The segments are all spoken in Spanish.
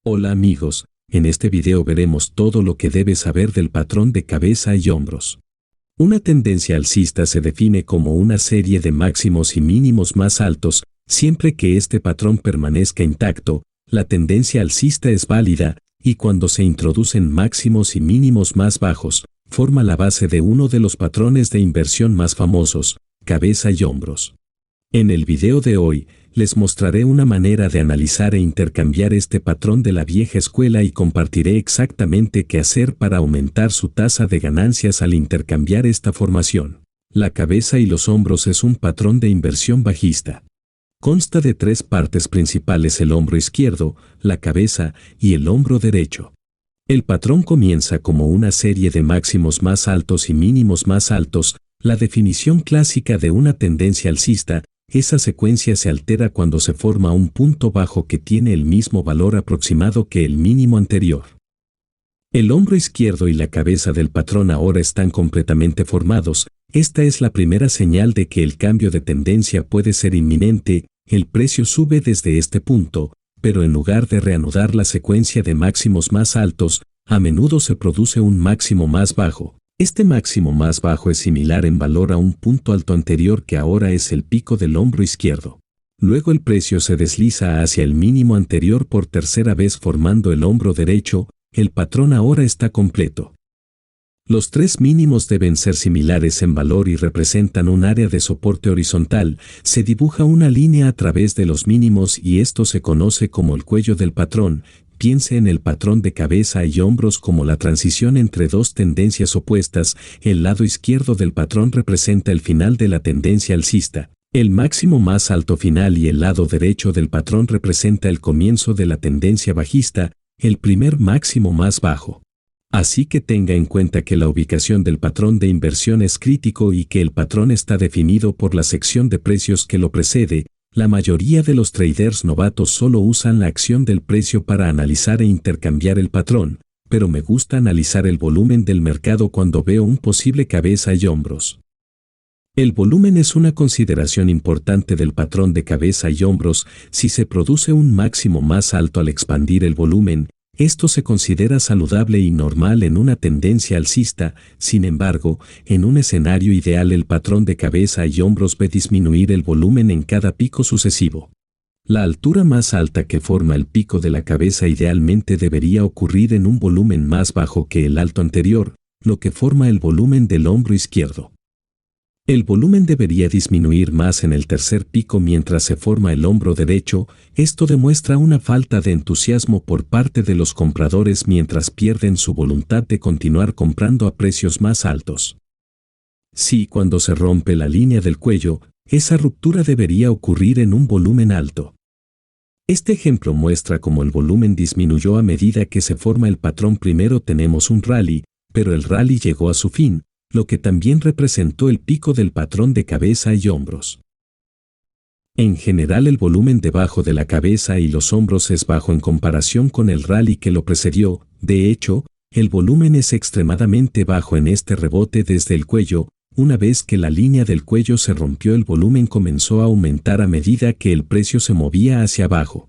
Hola amigos, en este video veremos todo lo que debes saber del patrón de cabeza y hombros. Una tendencia alcista se define como una serie de máximos y mínimos más altos. Siempre que este patrón permanezca intacto, la tendencia alcista es válida, y cuando se introducen máximos y mínimos más bajos, forma la base de uno de los patrones de inversión más famosos, cabeza y hombros. En el video de hoy, les mostraré una manera de analizar e intercambiar este patrón de la vieja escuela y compartiré exactamente qué hacer para aumentar su tasa de ganancias al intercambiar esta formación. La cabeza y los hombros es un patrón de inversión bajista. Consta de tres partes principales: el hombro izquierdo, la cabeza y el hombro derecho. El patrón comienza como una serie de máximos más altos y mínimos más altos. La definición clásica de una tendencia alcista: esa secuencia se altera cuando se forma un punto bajo que tiene el mismo valor aproximado que el mínimo anterior. El hombro izquierdo y la cabeza del patrón ahora están completamente formados. Esta es la primera señal de que el cambio de tendencia puede ser inminente. El precio sube desde este punto, pero en lugar de reanudar la secuencia de máximos más altos, a menudo se produce un máximo más bajo. Este máximo más bajo es similar en valor a un punto alto anterior que ahora es el pico del hombro izquierdo. Luego el precio se desliza hacia el mínimo anterior por tercera vez formando el hombro derecho. El patrón ahora está completo. Los tres mínimos deben ser similares en valor y representan un área de soporte horizontal. Se dibuja una línea a través de los mínimos y esto se conoce como el cuello del patrón. Piense en el patrón de cabeza y hombros como la transición entre dos tendencias opuestas. El lado izquierdo del patrón representa el final de la tendencia alcista, el máximo más alto final, y el lado derecho del patrón representa el comienzo de la tendencia bajista, el primer máximo más bajo. Así que tenga en cuenta que la ubicación del patrón de inversión es crítico y que el patrón está definido por la sección de precios que lo precede. La mayoría de los traders novatos solo usan la acción del precio para analizar e intercambiar el patrón, pero me gusta analizar el volumen del mercado cuando veo un posible cabeza y hombros. El volumen es una consideración importante del patrón de cabeza y hombros. Si se produce un máximo más alto al expandir el volumen, esto se considera saludable y normal en una tendencia alcista. Sin embargo, en un escenario ideal el patrón de cabeza y hombros ve disminuir el volumen en cada pico sucesivo. La altura más alta que forma el pico de la cabeza idealmente debería ocurrir en un volumen más bajo que el alto anterior, lo que forma el volumen del hombro izquierdo. El volumen debería disminuir más en el tercer pico mientras se forma el hombro derecho. Esto demuestra una falta de entusiasmo por parte de los compradores mientras pierden su voluntad de continuar comprando a precios más altos. Si cuando se rompe la línea del cuello, esa ruptura debería ocurrir en un volumen alto. Este ejemplo muestra cómo el volumen disminuyó a medida que se forma el patrón. Primero tenemos un rally, pero el rally llegó a su fin, lo que también representó el pico del patrón de cabeza y hombros. En general el volumen debajo de la cabeza y los hombros es bajo en comparación con el rally que lo precedió. De hecho, el volumen es extremadamente bajo en este rebote desde el cuello. Una vez que la línea del cuello se rompió, el volumen comenzó a aumentar a medida que el precio se movía hacia abajo.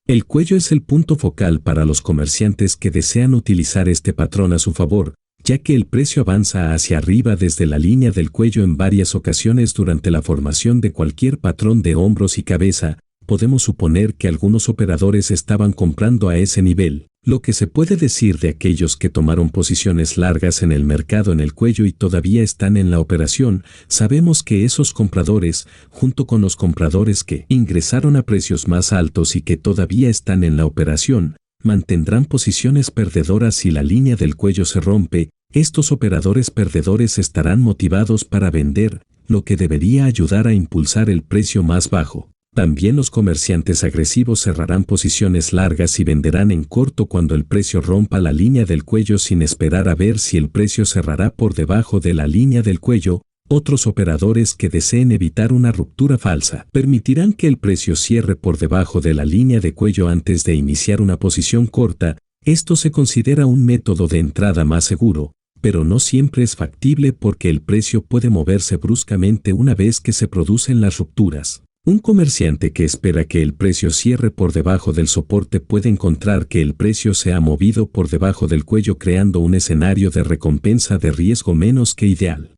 El cuello es el punto focal para los comerciantes que desean utilizar este patrón a su favor, ya que el precio avanza hacia arriba desde la línea del cuello en varias ocasiones durante la formación de cualquier patrón de hombros y cabeza. Podemos suponer que algunos operadores estaban comprando a ese nivel. Lo que se puede decir de aquellos que tomaron posiciones largas en el mercado en el cuello y todavía están en la operación, sabemos que esos compradores, junto con los compradores que ingresaron a precios más altos y que todavía están en la operación, mantendrán posiciones perdedoras si la línea del cuello se rompe. Estos operadores perdedores estarán motivados para vender, lo que debería ayudar a impulsar el precio más bajo. También los comerciantes agresivos cerrarán posiciones largas y venderán en corto cuando el precio rompa la línea del cuello sin esperar a ver si el precio cerrará por debajo de la línea del cuello. Otros operadores que deseen evitar una ruptura falsa permitirán que el precio cierre por debajo de la línea de cuello antes de iniciar una posición corta. Esto se considera un método de entrada más seguro, pero no siempre es factible porque el precio puede moverse bruscamente una vez que se producen las rupturas. Un comerciante que espera que el precio cierre por debajo del soporte puede encontrar que el precio se ha movido por debajo del cuello, creando un escenario de recompensa de riesgo menos que ideal.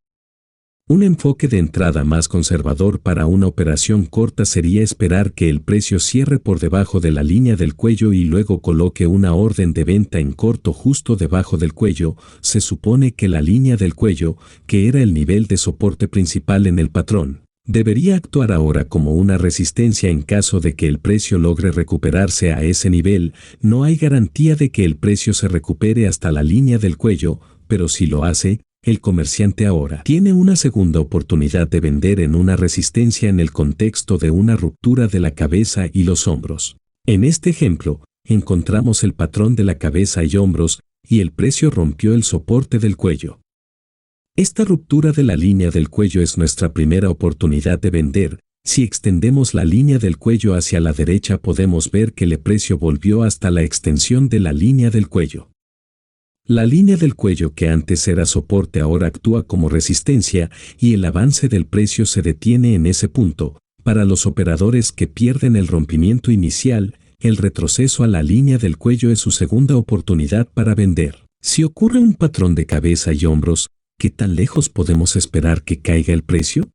Un enfoque de entrada más conservador para una operación corta sería esperar que el precio cierre por debajo de la línea del cuello y luego coloque una orden de venta en corto justo debajo del cuello. Se supone que la línea del cuello, que era el nivel de soporte principal en el patrón, debería actuar ahora como una resistencia en caso de que el precio logre recuperarse a ese nivel. No hay garantía de que el precio se recupere hasta la línea del cuello, pero si lo hace, el comerciante ahora tiene una segunda oportunidad de vender en una resistencia en el contexto de una ruptura de la cabeza y los hombros. En este ejemplo, encontramos el patrón de la cabeza y hombros, y el precio rompió el soporte del cuello. Esta ruptura de la línea del cuello es nuestra primera oportunidad de vender. Si extendemos la línea del cuello hacia la derecha podemos ver que el precio volvió hasta la extensión de la línea del cuello. La línea del cuello que antes era soporte ahora actúa como resistencia y el avance del precio se detiene en ese punto. Para los operadores que pierden el rompimiento inicial, el retroceso a la línea del cuello es su segunda oportunidad para vender. Si ocurre un patrón de cabeza y hombros, ¿qué tan lejos podemos esperar que caiga el precio?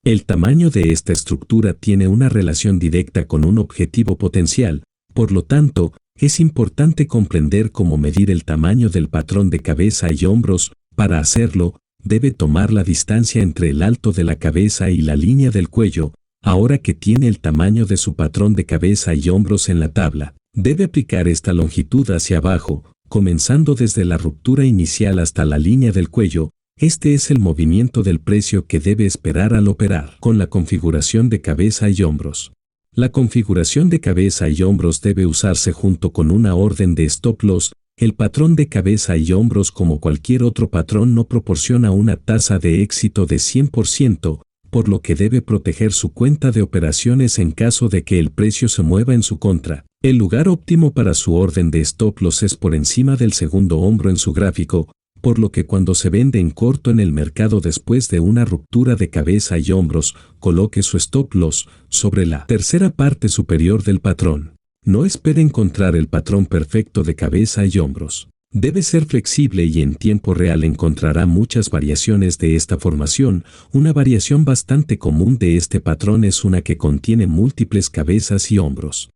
El tamaño de esta estructura tiene una relación directa con un objetivo potencial, por lo tanto, es importante comprender cómo medir el tamaño del patrón de cabeza y hombros. Para hacerlo, debe tomar la distancia entre el alto de la cabeza y la línea del cuello. Ahora que tiene el tamaño de su patrón de cabeza y hombros en la tabla, debe aplicar esta longitud hacia abajo, comenzando desde la ruptura inicial hasta la línea del cuello. Este es el movimiento del precio que debe esperar al operar con la configuración de cabeza y hombros. La configuración de cabeza y hombros debe usarse junto con una orden de stop loss. El patrón de cabeza y hombros, como cualquier otro patrón, no proporciona una tasa de éxito de 100%, por lo que debe proteger su cuenta de operaciones en caso de que el precio se mueva en su contra. El lugar óptimo para su orden de stop loss es por encima del segundo hombro en su gráfico, por lo que cuando se vende en corto en el mercado después de una ruptura de cabeza y hombros, coloque su stop loss sobre la tercera parte superior del patrón. No espere encontrar el patrón perfecto de cabeza y hombros. Debe ser flexible y en tiempo real encontrará muchas variaciones de esta formación. Una variación bastante común de este patrón es una que contiene múltiples cabezas y hombros.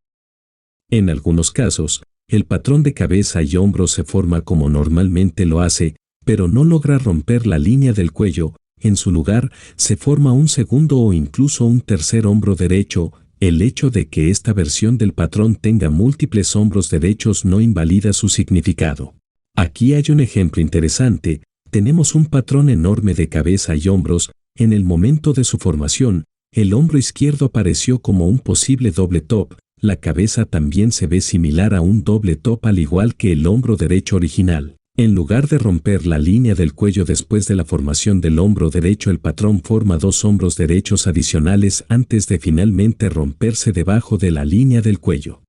En algunos casos, el patrón de cabeza y hombros se forma como normalmente lo hace, pero no logra romper la línea del cuello. En su lugar, se forma un segundo o incluso un tercer hombro derecho. El hecho de que esta versión del patrón tenga múltiples hombros derechos no invalida su significado. Aquí hay un ejemplo interesante. Tenemos un patrón enorme de cabeza y hombros. En el momento de su formación, el hombro izquierdo apareció como un posible doble top. La cabeza también se ve similar a un doble top al igual que el hombro derecho original. En lugar de romper la línea del cuello después de la formación del hombro derecho, el patrón forma dos hombros derechos adicionales antes de finalmente romperse debajo de la línea del cuello.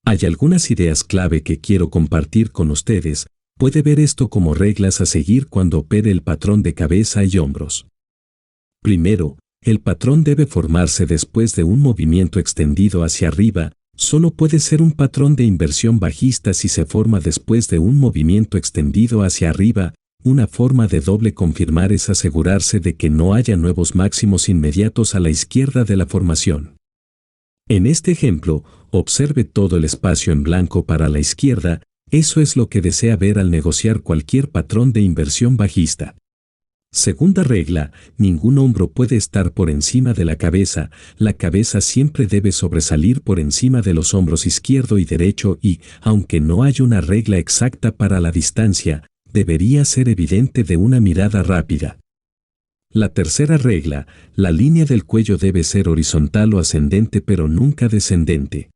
Hay algunas ideas clave que quiero compartir con ustedes. Puede ver esto como reglas a seguir cuando opere el patrón de cabeza y hombros. Primero, el patrón debe formarse después de un movimiento extendido hacia arriba. Solo puede ser un patrón de inversión bajista si se forma después de un movimiento extendido hacia arriba. Una forma de doble confirmar es asegurarse de que no haya nuevos máximos inmediatos a la izquierda de la formación. En este ejemplo, observe todo el espacio en blanco para la izquierda. Eso es lo que desea ver al negociar cualquier patrón de inversión bajista. Segunda regla, ningún hombro puede estar por encima de la cabeza siempre debe sobresalir por encima de los hombros izquierdo y derecho y, aunque no hay una regla exacta para la distancia, debería ser evidente de una mirada rápida. La tercera regla, la línea del cuello debe ser horizontal o ascendente pero nunca descendente.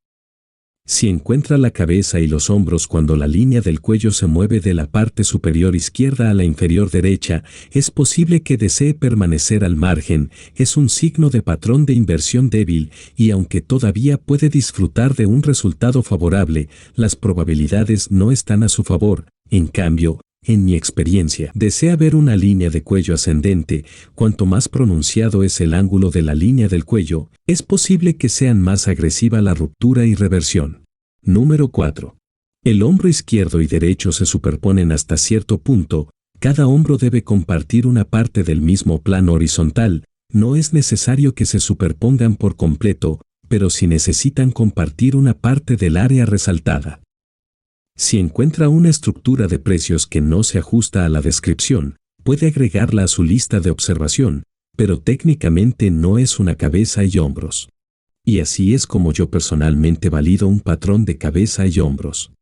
Si encuentra la cabeza y los hombros cuando la línea del cuello se mueve de la parte superior izquierda a la inferior derecha, es posible que desee permanecer al margen. Es un signo de patrón de inversión débil y aunque todavía puede disfrutar de un resultado favorable, las probabilidades no están a su favor. En cambio, En mi experiencia, desea ver una línea de cuello ascendente. Cuanto más pronunciado es el ángulo de la línea del cuello, es posible que sean más agresiva la ruptura y reversión. Número 4. El hombro izquierdo y derecho se superponen hasta cierto punto. Cada hombro debe compartir una parte del mismo plano horizontal. No es necesario que se superpongan por completo, pero sí necesitan compartir una parte del área resaltada. Si encuentra una estructura de precios que no se ajusta a la descripción, puede agregarla a su lista de observación, pero técnicamente no es una cabeza y hombros. Y así es como yo personalmente valido un patrón de cabeza y hombros.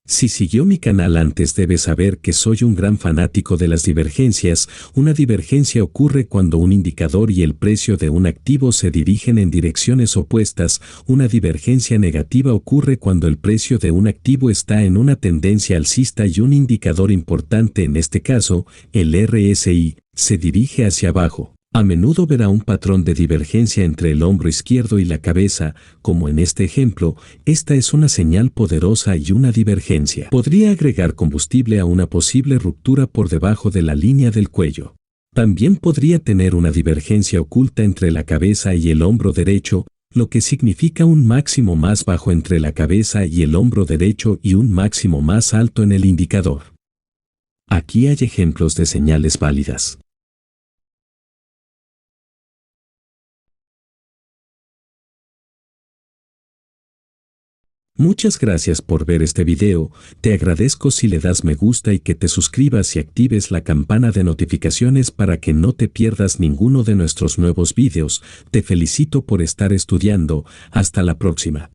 Si siguió mi canal antes, debe saber que soy un gran fanático de las divergencias. Una divergencia ocurre cuando un indicador y el precio de un activo se dirigen en direcciones opuestas. Una divergencia negativa ocurre cuando el precio de un activo está en una tendencia alcista y un indicador importante, en este caso, el RSI, se dirige hacia abajo. A menudo verá un patrón de divergencia entre el hombro izquierdo y la cabeza, como en este ejemplo. Esta es una señal poderosa y una divergencia podría agregar combustible a una posible ruptura por debajo de la línea del cuello. También podría tener una divergencia oculta entre la cabeza y el hombro derecho, lo que significa un máximo más bajo entre la cabeza y el hombro derecho y un máximo más alto en el indicador. Aquí hay ejemplos de señales válidas. Muchas gracias por ver este video. Te agradezco si le das me gusta y que te suscribas y actives la campana de notificaciones para que no te pierdas ninguno de nuestros nuevos videos. Te felicito por estar estudiando. Hasta la próxima.